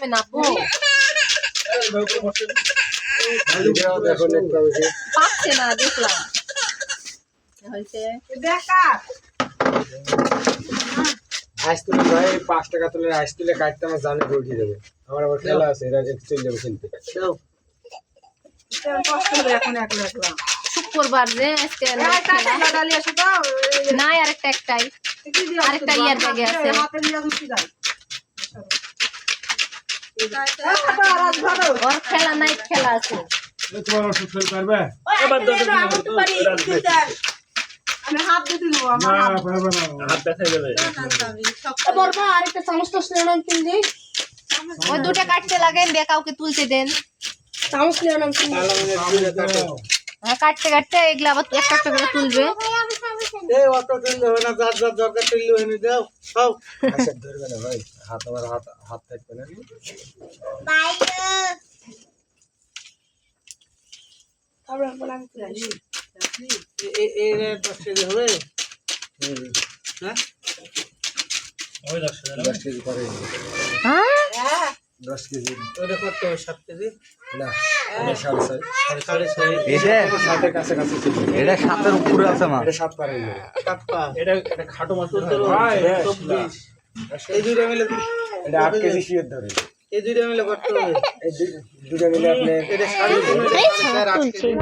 তুমি নাপো পাচ্ছে না দেখলাম হয়েছে দেখা আইস তুলে ভাই 5 টাকা তুলে আইস তুলে কাটতে আমার জানে উঠে যাবে আমার আবার খেলা আছে এরা চলে যাবে খেলতে দাও কষ্ট হবে এখন একলা একলা শুক্রবার যে আজকে না আরেকটা একটাই আরেকটা ইয়ার ব্যাগে আছে ওর খেলা নাইট খেলা আছে তোমার ওষুধ খেল পারবে আমি হাত দিয়ে দিল আমার না পারবে না হাত ব্যথা যাবে বলবা আরেকটা চামচ তো স্নেহন কিনলি ওই দুটো কাটতে লাগেন দিয়ে কাউকে তুলতে দেন চামচ স্নেহন কিনলি হ্যাঁ কাটতে কাটতে এগুলো আবার একটা একটা করে তুলবে এই অত দিন হবে না যার যার দরকার তুললে এনে দাও খাও আচ্ছা ধরবে না ভাই হাত আমার হাত থাকবে না তারপর বললাম কি এই 10 কেজি হবে হ্যাঁ ওই 10 কেজি করে হ্যাঁ 10 কেজি ওটা কত 7 কেজি না এটা 6.5 এটা 7 কাছে কাছে এটা 7 এর উপরে আছে মা এটা 7 পারে কাপ্পা এটা একটা খাটো মাছ ভাই 24 এই দুইটা মিলে এটা 8 কেজি শিওর ধরে এই দুইটা মিলে কত হবে এই দুইটা মিলে আপনি এটা 3.5 কেজি